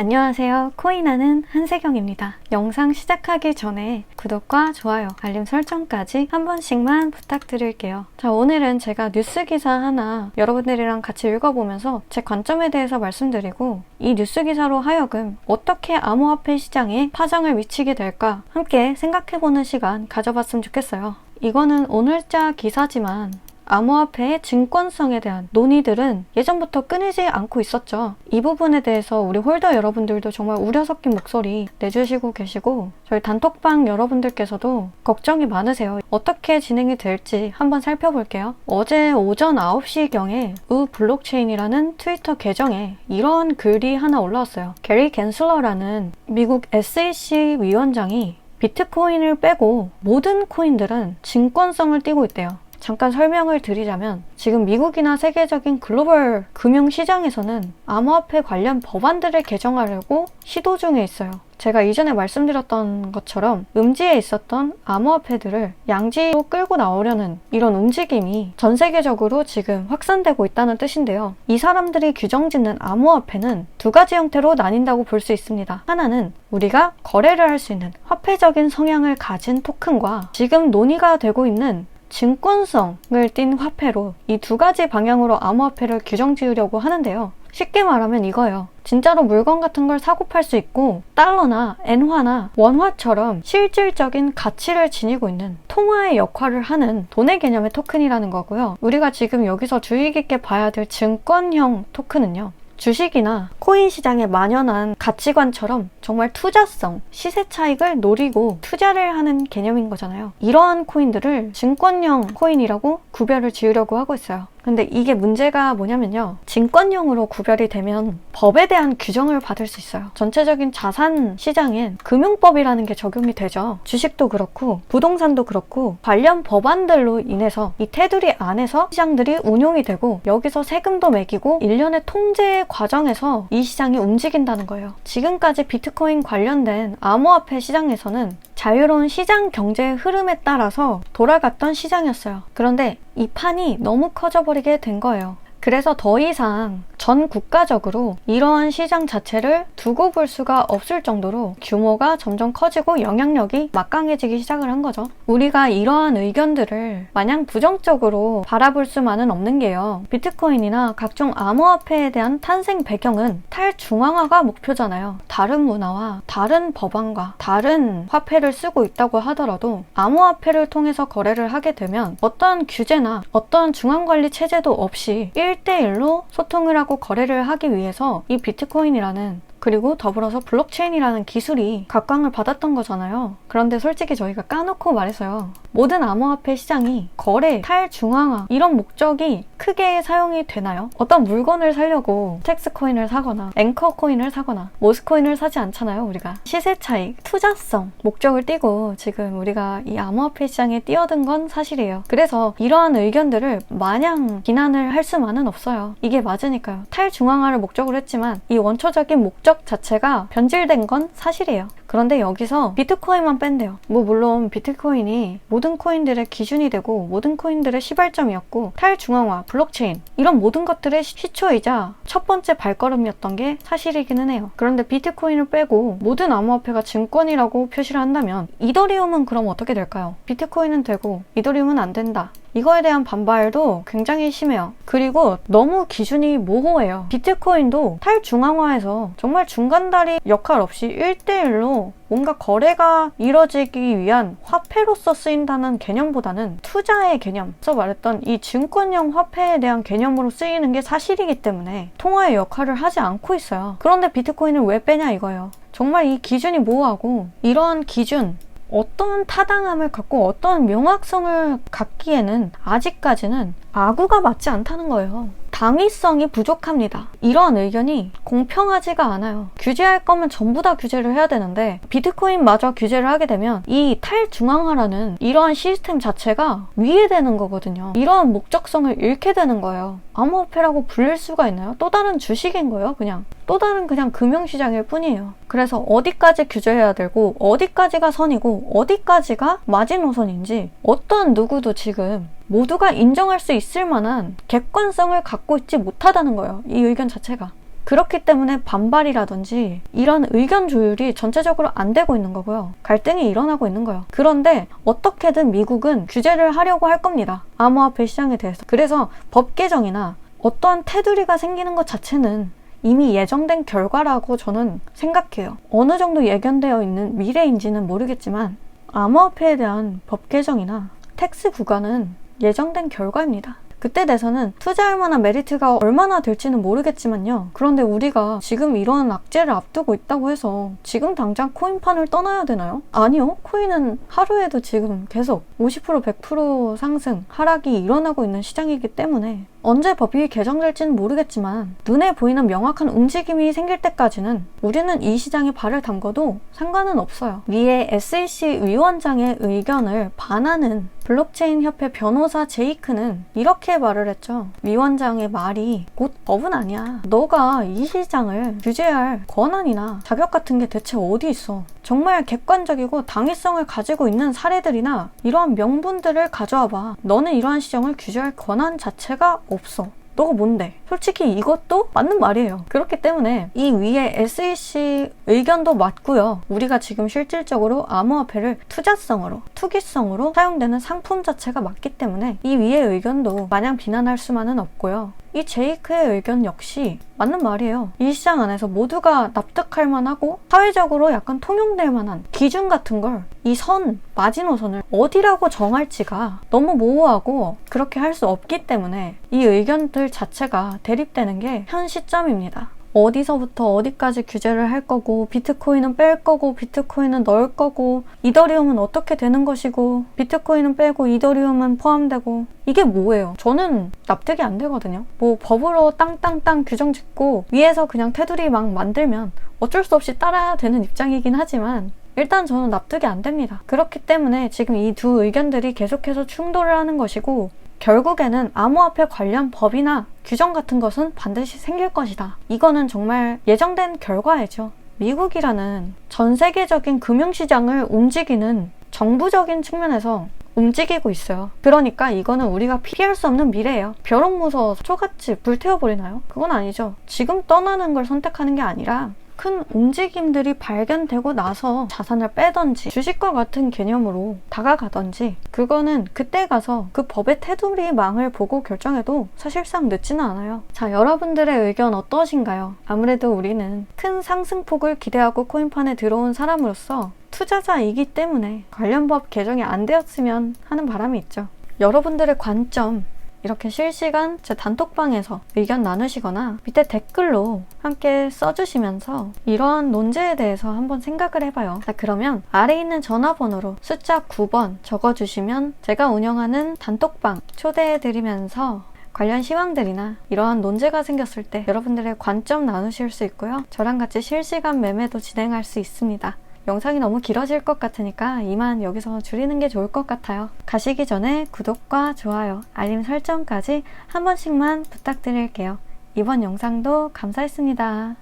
안녕하세요. 코인하는 한세경입니다. 영상 시작하기 전에 구독과 좋아요, 알림 설정까지 한 번씩만 부탁드릴게요. 자, 오늘은 제가 뉴스 기사 하나 여러분들이랑 같이 읽어보면서 제 관점에 대해서 말씀드리고 이 뉴스 기사로 하여금 어떻게 암호화폐 시장에 파장을 미치게 될까 함께 생각해보는 시간 가져봤으면 좋겠어요. 이거는 오늘자 기사지만 암호화폐의 증권성에 대한 논의들은 예전부터 끊이지 않고 있었죠. 이 부분에 대해서 우리 홀더 여러분들도 정말 우려 섞인 목소리 내주시고 계시고 저희 단톡방 여러분들께서도 걱정이 많으세요. 어떻게 진행이 될지 한번 살펴볼게요. 어제 오전 9시경에 우 블록체인이라는 트위터 계정에 이런 글이 하나 올라왔어요. 게리 갠슬러라는 미국 SEC 위원장이 비트코인을 빼고 모든 코인들은 증권성을 띠고 있대요. 잠깐 설명을 드리자면 지금 미국이나 세계적인 글로벌 금융시장에서는 암호화폐 관련 법안들을 개정하려고 시도 중에 있어요. 제가 이전에 말씀드렸던 것처럼 음지에 있었던 암호화폐들을 양지로 끌고 나오려는 이런 움직임이 전 세계적으로 지금 확산되고 있다는 뜻인데요. 이 사람들이 규정짓는 암호화폐는 두 가지 형태로 나뉜다고 볼 수 있습니다. 하나는 우리가 거래를 할 수 있는 화폐적인 성향을 가진 토큰과 지금 논의가 되고 있는 증권성을 띤 화폐로 이 두 가지 방향으로 암호화폐를 규정 지으려고 하는데요. 쉽게 말하면 이거예요. 진짜로 물건 같은 걸 사고 팔 수 있고 달러나 엔화나 원화처럼 실질적인 가치를 지니고 있는 통화의 역할을 하는 돈의 개념의 토큰이라는 거고요. 우리가 지금 여기서 주의 깊게 봐야 될 증권형 토큰은요. 주식이나 코인 시장에 만연한 가치관처럼 정말 투자성, 시세 차익을 노리고 투자를 하는 개념인 거잖아요. 이러한 코인들을 증권형 코인이라고 구별을 지으려고 하고 있어요. 근데 이게 문제가 뭐냐면요. 증권형으로 구별이 되면 법에 대한 규정을 받을 수 있어요. 전체적인 자산 시장엔 금융법이라는 게 적용이 되죠. 주식도 그렇고 부동산도 그렇고 관련 법안들로 인해서 이 테두리 안에서 시장들이 운용이 되고 여기서 세금도 매기고 일련의 통제 과정에서 이 시장이 움직인다는 거예요. 지금까지 비트코인 관련된 암호화폐 시장에서는 자유로운 시장 경제의 흐름에 따라서 돌아갔던 시장이었어요. 그런데 이 판이 너무 커져버리게 된 거예요. 그래서 더 이상 전 국가적으로 이러한 시장 자체를 두고 볼 수가 없을 정도로 규모가 점점 커지고 영향력이 막강해지기 시작을 한 거죠. 우리가 이러한 의견들을 마냥 부정적으로 바라볼 수만은 없는 게요. 비트코인이나 각종 암호화폐에 대한 탄생 배경은 탈중앙화가 목표잖아요. 다른 문화와 다른 법안과 다른 화폐를 쓰고 있다고 하더라도 암호화폐를 통해서 거래를 하게 되면 어떠한 규제나 어떠한 중앙관리 체제도 없이 1대1로 소통을 하고 거래를 하기 위해서 이 비트코인이라는 그리고 더불어서 블록체인이라는 기술이 각광을 받았던 거잖아요. 그런데 솔직히 저희가 까놓고 말해서요. 모든 암호화폐 시장이 거래, 탈중앙화 이런 목적이 크게 사용이 되나요? 어떤 물건을 사려고 텍스코인을 사거나 앵커코인을 사거나 모스코인을 사지 않잖아요. 우리가 시세 차익, 투자성 목적을 띠고 지금 우리가 이 암호화폐 시장에 뛰어든 건 사실이에요. 그래서 이러한 의견들을 마냥 비난을 할 수만은 없어요. 이게 맞으니까요. 탈중앙화를 목적으로 했지만 이 원초적인 목적 자체가 변질된 건 사실이에요. 그런데 여기서 비트코인만 뺀대요. 물론 비트코인이 모든 코인들의 기준이 되고 모든 코인들의 시발점이었고 탈중앙화, 블록체인 이런 모든 것들의 시초이자 첫 번째 발걸음이었던 게 사실이기는 해요. 그런데 비트코인을 빼고 모든 암호화폐가 증권이라고 표시를 한다면 이더리움은 그럼 어떻게 될까요? 비트코인은 되고 이더리움은 안 된다. 이거에 대한 반발도 굉장히 심해요. 그리고 너무 기준이 모호해요. 비트코인도 탈중앙화에서 정말 중간다리 역할 없이 1대1로 뭔가 거래가 이뤄지기 위한 화폐로서 쓰인다는 개념보다는 투자의 개념, 서 말했던 이 증권형 화폐에 대한 개념으로 쓰이는 게 사실이기 때문에 통화의 역할을 하지 않고 있어요. 그런데 비트코인을 왜 빼냐 이거예요. 정말 이 기준이 모호하고 이러한 기준, 어떠한 타당함을 갖고 어떠한 명확성을 갖기에는 아직까지는 아구가 맞지 않다는 거예요. 당위성이 부족합니다. 이러한 의견이 공평하지가 않아요. 규제할 거면 전부 다 규제를 해야 되는데 비트코인마저 규제를 하게 되면 이 탈중앙화라는 이러한 시스템 자체가 위해되는 거거든요. 이러한 목적성을 잃게 되는 거예요. 암호화폐라고 불릴 수가 있나요? 또 다른 주식인 거예요, 그냥. 또 다른 그냥 금융시장일 뿐이에요. 그래서 어디까지 규제해야 되고 어디까지가 선이고 어디까지가 마지노선인지 어떤 누구도 지금 모두가 인정할 수 있을 만한 객관성을 갖고 있지 못하다는 거예요. 이 의견 자체가. 그렇기 때문에 반발이라든지 이런 의견 조율이 전체적으로 안 되고 있는 거고요. 갈등이 일어나고 있는 거예요. 그런데 어떻게든 미국은 규제를 하려고 할 겁니다. 암호화폐 시장에 대해서. 그래서 법 개정이나 어떠한 테두리가 생기는 것 자체는 이미 예정된 결과라고 저는 생각해요. 어느 정도 예견되어 있는 미래인지는 모르겠지만 암호화폐에 대한 법 개정이나 텍스 부과는 예정된 결과입니다. 그때 돼서는 투자할 만한 메리트가 얼마나 될지는 모르겠지만요. 그런데 우리가 지금 이런 악재를 앞두고 있다고 해서 지금 당장 코인판을 떠나야 되나요? 아니요. 코인은 하루에도 지금 계속 50% 100% 상승, 하락이 일어나고 있는 시장이기 때문에 언제 법이 개정될지는 모르겠지만 눈에 보이는 명확한 움직임이 생길 때까지는 우리는 이 시장에 발을 담궈도 상관은 없어요. 위에 SEC 위원장의 의견을 반하는 블록체인 협회 변호사 제이크는 이렇게 말을 했죠. 위원장의 말이 곧 법은 아니야. 너가 이 시장을 규제할 권한이나 자격 같은 게 대체 어디 있어? 정말 객관적이고 당위성을 가지고 있는 사례들이나 이러한 명분들을 가져와 봐. 너는 이러한 시장을 규제할 권한 자체가 없어. 너가 뭔데? 솔직히 이것도 맞는 말이에요. 그렇기 때문에 이 위에 SEC 의견도 맞고요. 우리가 지금 실질적으로 암호화폐를 투자성으로, 투기성으로 사용되는 상품 자체가 맞기 때문에 이 위의 의견도 마냥 비난할 수만은 없고요. 이 제이크의 의견 역시 맞는 말이에요. 이 시장 안에서 모두가 납득할 만하고 사회적으로 약간 통용될 만한 기준 같은 걸 이 선, 마지노선을 어디라고 정할지가 너무 모호하고 그렇게 할 수 없기 때문에 이 의견들 자체가 대립되는 게 현 시점입니다. 어디서부터 어디까지 규제를 할 거고 비트코인은 뺄 거고 비트코인은 넣을 거고 이더리움은 어떻게 되는 것이고 비트코인은 빼고 이더리움은 포함되고 이게 뭐예요? 저는 납득이 안 되거든요. 뭐 법으로 땅땅땅 규정 짓고 위에서 그냥 테두리 막 만들면 어쩔 수 없이 따라야 되는 입장이긴 하지만 일단 저는 납득이 안 됩니다. 그렇기 때문에 지금 이 두 의견들이 계속해서 충돌을 하는 것이고 결국에는 암호화폐 관련 법이나 규정 같은 것은 반드시 생길 것이다. 이거는 정말 예정된 결과이죠. 미국이라는 전 세계적인 금융시장을 움직이는 정부적인 측면에서 움직이고 있어요. 그러니까 이거는 우리가 피할 수 없는 미래예요. 벼룩 무서워서 초같이 불태워버리나요? 그건 아니죠. 지금 떠나는 걸 선택하는 게 아니라 큰 움직임들이 발견되고 나서 자산을 빼던지 주식과 같은 개념으로 다가가던지 그거는 그때 가서 그 법의 테두리망을 보고 결정해도 사실상 늦지는 않아요. 자, 여러분들의 의견 어떠신가요? 아무래도 우리는 큰 상승폭을 기대하고 코인판에 들어온 사람으로서 투자자이기 때문에 관련 법 개정이 안 되었으면 하는 바람이 있죠. 여러분들의 관점 이렇게 실시간 제 단톡방에서 의견 나누시거나 밑에 댓글로 함께 써주시면서 이러한 논제에 대해서 한번 생각을 해봐요. 자, 그러면 아래 있는 전화번호로 숫자 9번 적어주시면 제가 운영하는 단톡방 초대해드리면서 관련 시황들이나 이러한 논제가 생겼을 때 여러분들의 관점 나누실 수 있고요. 저랑 같이 실시간 매매도 진행할 수 있습니다. 영상이 너무 길어질 것 같으니까 이만 여기서 줄이는 게 좋을 것 같아요. 가시기 전에 구독과 좋아요, 알림 설정까지 한 번씩만 부탁드릴게요. 이번 영상도 감사했습니다.